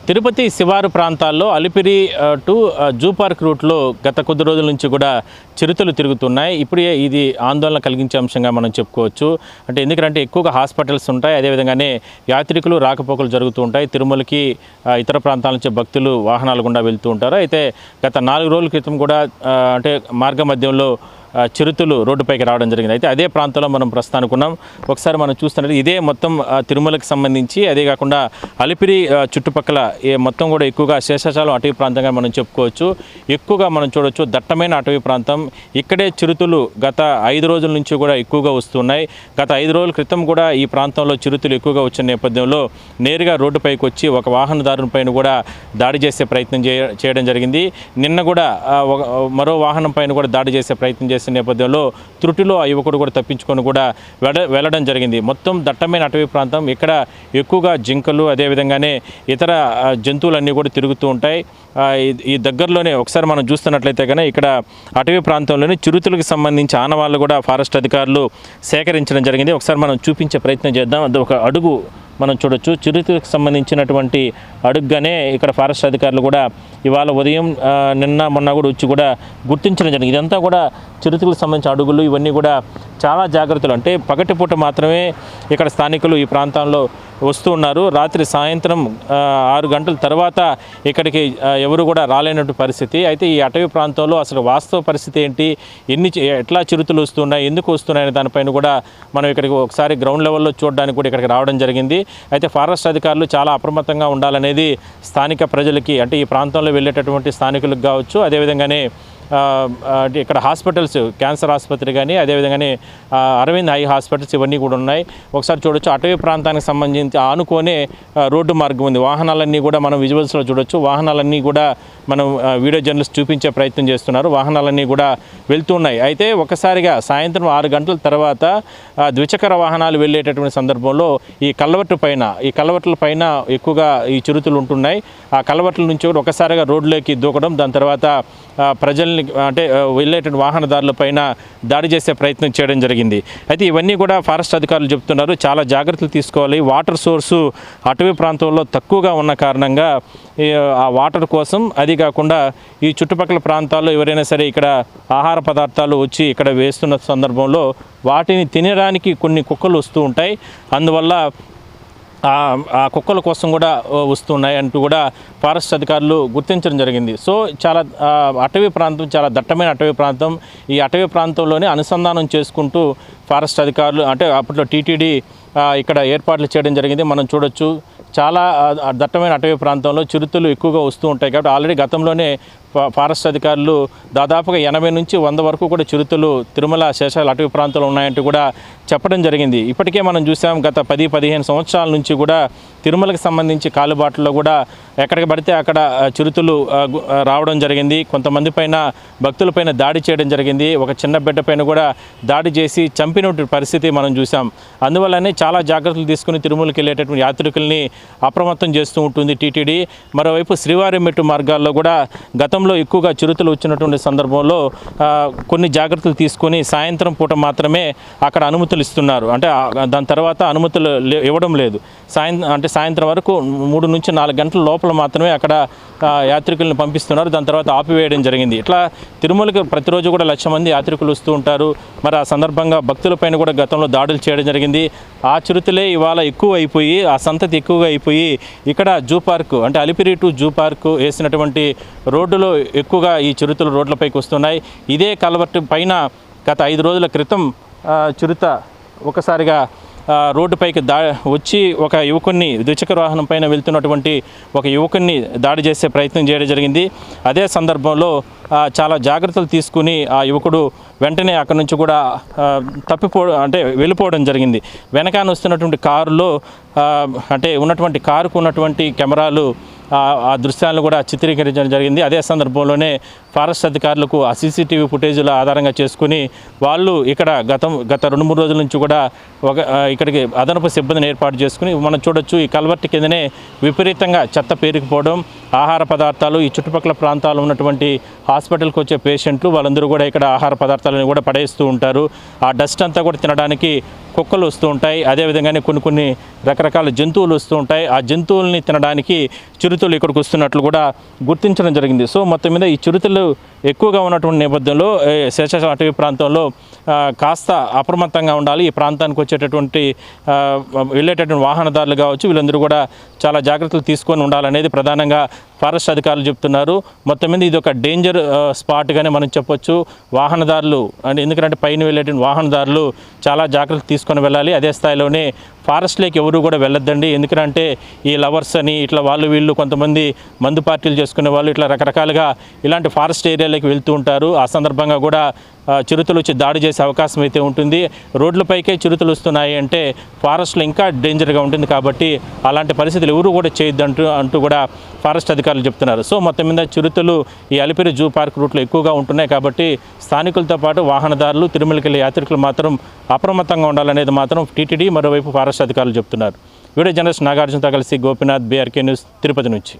తిరుపతి శివారు ప్రాంతాల్లో Alipiri to zoo park రూట్లో గత కొద్ది రోజుల నుంచి కూడా చిరుతలు తిరుగుతున్నాయి. ఇప్పుడే ఇది ఆందోళన కలిగించే అంశంగా మనం చెప్పుకోవచ్చు. అంటే ఎందుకంటే ఎక్కువగా హాస్పిటల్స్ ఉంటాయి, అదేవిధంగానే యాత్రికులు రాకపోకలు జరుగుతూ ఉంటాయి. తిరుమలకి ఇతర ప్రాంతాల నుంచి భక్తులు వాహనాలు గుండా వెళ్తూ ఉంటారు. అయితే గత 4 రోజుల క్రితం కూడా అంటే మార్గ మధ్యంలో చిరుతలు రోడ్డుపైకి రావడం జరిగింది. అయితే అదే ప్రాంతంలో మనం ప్రస్తుతానికి ఉన్నాం. ఒకసారి మనం చూస్తున్నట్టు ఇదే మొత్తం తిరుమలకి సంబంధించి, అదే కాకుండా అలిపిరి చుట్టుపక్కల మొత్తం కూడా ఎక్కువగా శేషాచలం అటవీ ప్రాంతంగా మనం చెప్పుకోవచ్చు. ఎక్కువగా మనం చూడవచ్చు దట్టమైన అటవీ ప్రాంతం. ఇక్కడే చిరుతలు గత 5 రోజుల నుంచి కూడా ఎక్కువగా వస్తున్నాయి. గత 5 రోజుల క్రితం కూడా ఈ ప్రాంతంలో చిరుతలు ఎక్కువగా వచ్చిన నేపథ్యంలో నేరుగా రోడ్డుపైకి వచ్చి ఒక వాహనదారుని పైన కూడా దాడి చేసే ప్రయత్నం చేయడం జరిగింది. నిన్న కూడా మరో వాహనం పైన కూడా దాడి చేసే ప్రయత్నం చేసిన నేపథ్యంలో త్రుటిలో ఆ యువకుడు కూడా తప్పించుకొని కూడా వెళ్ళడం జరిగింది. మొత్తం దట్టమైన అటవీ ప్రాంతం. ఇక్కడ ఎక్కువగా జింకలు, అదేవిధంగానే ఇతర జంతువులన్నీ కూడా తిరుగుతూ ఉంటాయి. ఈ దగ్గరలోనే ఒకసారి మనం చూస్తున్నట్లయితే కనుక ఇక్కడ అటవీ ప్రాంతంలోనే చిరుతలకు సంబంధించి ఆనవాళ్ళు కూడా ఫారెస్ట్ అధికారులు సేకరించడం జరిగింది. ఒకసారి మనం చూపించే ప్రయత్నం చేద్దాం. అది ఒక అడుగు మనం చూడొచ్చు. చిరుతలకు సంబంధించినటువంటి అడుగుగానే ఇక్కడ ఫారెస్ట్ అధికారులు కూడా ఇవాళ ఉదయం నిన్న మొన్న కూడా వచ్చి కూడా గుర్తించడం జరిగింది. ఇదంతా కూడా చిరుతలకు సంబంధించిన అడుగులు. ఇవన్నీ కూడా చాలా జాగ్రత్తలు. అంటే పగటిపూట మాత్రమే ఇక్కడ స్థానికులు ఈ ప్రాంతంలో వస్తూ ఉన్నారు. రాత్రి సాయంత్రం 6 గంటల తర్వాత ఇక్కడికి ఎవరు కూడా రాలేనటువంటి పరిస్థితి. అయితే ఈ అటవీ ప్రాంతంలో అసలు వాస్తవ పరిస్థితి ఏంటి, ఎట్లా చిరుతలు వస్తున్నాయి, ఎందుకు వస్తున్నాయి అనే దానిపైన కూడా మనం ఇక్కడికి ఒకసారి గ్రౌండ్ లెవెల్లో చూడడానికి కూడా ఇక్కడికి రావడం జరిగింది. అయితే ఫారెస్ట్ అధికారులు చాలా అప్రమత్తంగా ఉండాలనేది స్థానిక ప్రజలకి, అంటే ఈ ప్రాంతంలో వెళ్ళేటటువంటి స్థానికులకు కావచ్చు, అదేవిధంగానే ఇక్కడ హాస్పిటల్స్, క్యాన్సర్ ఆసుపత్రి కానీ, అదేవిధంగానే అరవింద్ ఐ హాస్పిటల్స్ ఇవన్నీ కూడా ఉన్నాయి. ఒకసారి చూడొచ్చు అటవీ ప్రాంతానికి సంబంధించి ఆనుకోనే రోడ్డు మార్గం ఉంది. వాహనాలన్నీ కూడా మనం విజువల్స్లో చూడొచ్చు. వాహనాలన్నీ కూడా మనం వీడియో జర్నలిస్ట్ చూపించే ప్రయత్నం చేస్తున్నారు. వాహనాలన్నీ కూడా వెళ్తున్నాయి. అయితే ఒకసారిగా సాయంత్రం 6 గంటల తర్వాత ద్విచక్ర వాహనాలు వెళ్ళేటటువంటి సందర్భంలో ఈ కల్వర్ట్ల పైన ఎక్కువగా ఈ చిరుతలు ఉంటున్నాయి. ఆ కల్వర్ట్ల నుంచి కూడా ఒకసారిగా రోడ్లోకి దూకడం, దాని తర్వాత ప్రజల్ని అంటే వెళ్ళేటువంటి వాహనదారుల పైన దాడి చేసే ప్రయత్నం చేయడం జరిగింది. అయితే ఇవన్నీ కూడా ఫారెస్ట్ అధికారులు చెప్తున్నారు చాలా జాగ్రత్తలు తీసుకోవాలి. వాటర్ సోర్సు అటవీ ప్రాంతంలో తక్కువగా ఉన్న కారణంగా ఆ వాటర్ కోసం, అది కాకుండా ఈ చుట్టుపక్కల ప్రాంతాల్లో ఎవరైనా సరే ఇక్కడ ఆహార పదార్థాలు వచ్చి ఇక్కడ వేస్తున్న సందర్భంలో వాటిని తినడానికి కొన్ని కుక్కలు వస్తూ ఉంటాయి. అందువల్ల ఆ కుక్కల కోసం కూడా వస్తున్నాయి అంటూ కూడా ఫారెస్ట్ అధికారులు గుర్తించడం జరిగింది. సో చాలా అటవీ ప్రాంతం, చాలా దట్టమైన అటవీ ప్రాంతం. ఈ అటవీ ప్రాంతంలోనే అనుసంధానం చేసుకుంటూ ఫారెస్ట్ అధికారులు, అంటే అప్పట్లో టీటీడీ ఇక్కడ ఏర్పాట్లు చేయడం జరిగింది. మనం చూడొచ్చు చాలా దట్టమైన అటవీ ప్రాంతంలో చిరుతలు ఎక్కువగా వస్తూ ఉంటాయి. కాబట్టి ఆల్రెడీ గతంలోనే ఫారెస్ట్ అధికారులు దాదాపుగా 80 నుంచి 100 వరకు కూడా చిరుతలు తిరుమల శేషాచలం అటవీ ప్రాంతంలో ఉన్నాయంటూ కూడా చెప్పడం జరిగింది. ఇప్పటికే మనం చూసాం గత 10-15 సంవత్సరాల నుంచి కూడా తిరుమలకు సంబంధించి కాలుబాటల్లో కూడా ఎక్కడికి పడితే అక్కడ చిరుతలు రావడం జరిగింది. కొంతమంది పైన, భక్తులపైన దాడి చేయడం జరిగింది. ఒక చిన్న బిడ్డ పైన కూడా దాడి చేసి చంపినటువంటి పరిస్థితి మనం చూసాం. అందువల్లనే చాలా జాగ్రత్తలు తీసుకుని తిరుమలకి వెళ్ళేటటువంటి యాత్రికుల్ని అప్రమత్తం చేస్తూ ఉంటుంది టీటీడీ. మరోవైపు శ్రీవారి మెట్టు మార్గాల్లో కూడా గతంలో ఎక్కువగా చిరుతలు వచ్చినటువంటి సందర్భంలో కొన్ని జాగ్రత్తలు తీసుకొని సాయంత్రం పూట మాత్రమే అక్కడ అనుమతులు ఇస్తున్నారు. అంటే దాని తర్వాత అనుమతులు ఇవ్వడం లేదు. సాయంత్రం వరకు 3 నుంచి 4 గంటల లోపల మాత్రమే అక్కడ యాత్రికులను పంపిస్తున్నారు. దాని తర్వాత ఆపివేయడం జరిగింది. ఇట్లా తిరుమలకి ప్రతిరోజు కూడా 1,00,000 మంది యాత్రికులు వస్తూ ఉంటారు. మరి ఆ సందర్భంగా భక్తులపైన కూడా గతంలో దాడులు చేయడం జరిగింది. ఆ చిరుతలే ఇవాళ ఎక్కువ అయిపోయి, ఆ సంతతి ఎక్కువగా అయిపోయి ఇక్కడ జూ పార్క్, అంటే అలిపిరి టు జూ పార్క్ వేసినటువంటి రోడ్డులో ఎక్కువగా ఈ చిరుతలు రోడ్లపైకి వస్తున్నాయి. ఇదే కల్వర్ట్ పైన గత 5 రోజుల క్రితం చిరుత ఒకసారిగా రోడ్డుపైకి వచ్చి ఒక యువకుడిని, ద్విచక్ర వాహనం పైన వెళ్తున్నటువంటి ఒక యువకుడిని దాడి చేసే ప్రయత్నం చేయడం జరిగింది. అదే సందర్భంలో చాలా జాగ్రత్తలు తీసుకుని ఆ యువకుడు వెంటనే అక్కడి నుంచి కూడా వెళ్ళిపోవడం జరిగింది. వెనకాన వస్తున్నటువంటి కారులో అంటే ఉన్నటువంటి కారుకు ఉన్నటువంటి కెమెరాలు ఆ దృశ్యాలను కూడా చిత్రీకరించడం జరిగింది. అదే సందర్భంలోనే ఫారెస్ట్ అధికారులకు ఆ సీసీటీవీ ఫుటేజీల ఆధారంగా చేసుకుని వాళ్ళు ఇక్కడ గత 2-3 రోజుల నుంచి కూడా ఇక్కడికి అదనపు సిబ్బందిని ఏర్పాటు చేసుకుని మనం చూడొచ్చు ఈ కల్వర్ట్ కిందనే విపరీతంగా చెత్త పేరుకుపోవడం, ఆహార పదార్థాలు ఈ చుట్టుపక్కల ప్రాంతాల్లో ఉన్నటువంటి హాస్పిటల్కి వచ్చే పేషెంట్లు వాళ్ళందరూ కూడా ఇక్కడ ఆహార పదార్థాలను కూడా పడేస్తూ ఉంటారు. ఆ డస్ట్ అంతా కూడా తినడానికి కుక్కలు వస్తూ ఉంటాయి. అదేవిధంగానే కొన్ని రకరకాల జంతువులు వస్తూ ఉంటాయి. ఆ జంతువుల్ని తినడానికి చిరుతలు ఇక్కడికి వస్తున్నట్లు కూడా గుర్తించడం జరిగింది. సో మొత్తం మీద ఈ చిరుతలు ఎక్కువగా ఉన్నటువంటి నేపథ్యంలో శేషాచలం అటవీ ప్రాంతంలో కాస్త అప్రమత్తంగా ఉండాలి. ఈ ప్రాంతానికి వచ్చేటటువంటి వెళ్ళేటటువంటి వాహనదారులు కావచ్చు, వీళ్ళందరూ కూడా చాలా జాగ్రత్తలు తీసుకొని ఉండాలనేది ప్రధానంగా ఫారెస్ట్ అధికారులు చెప్తున్నారు. మొత్తం మీద ఇది ఒక డేంజర్ స్పాట్గానే మనం చెప్పొచ్చు. వాహనదారులు ఎందుకంటే పైన వెళ్ళేటువంటి వాహనదారులు చాలా జాగ్రత్తలు తీసుకొని వెళ్ళాలి. అదే స్థాయిలోనే ఫారెస్ట్లోకి ఎవరు కూడా వెళ్ళొద్దండి. ఎందుకంటే ఈ లవర్స్ అని ఇట్లా వీళ్ళు కొంతమంది మందు పార్టీలు చేసుకునే వాళ్ళు ఇట్లా రకరకాలుగా ఇలాంటి ఫారెస్ట్ ఏరియాలోకి వెళ్తూ ఉంటారు. ఆ సందర్భంగా కూడా చిరుతలు వచ్చి దాడి చేసే అవకాశం అయితే ఉంటుంది. రోడ్లపైకే చిరుతలు వస్తున్నాయి అంటే ఫారెస్ట్లో ఇంకా డేంజర్గా ఉంటుంది. కాబట్టి అలాంటి పరిస్థితులు ఎవరు కూడా చేయొద్దంటూ అంటూ కూడా ఫారెస్ట్ అధికారులు చెప్తున్నారు. సో మొత్తం మీద చిరుతలు ఈ అలిపిరి జూ పార్క్ రూట్లో ఎక్కువగా ఉంటున్నాయి. కాబట్టి స్థానికులతో పాటు వాహనదారులు, తిరుమలకి వెళ్ళే యాత్రికులు మాత్రం అప్రమత్తంగా ఉండాలనేది మాత్రం టీటీడీ, మరోవైపు ఫారెస్ట్ అధికారులు చెప్తున్నారు. వీడియో జర్నలిస్ట్ నాగార్జునతో కలిసి గోపీనాథ్, బీఆర్కే న్యూస్, తిరుపతి నుంచి.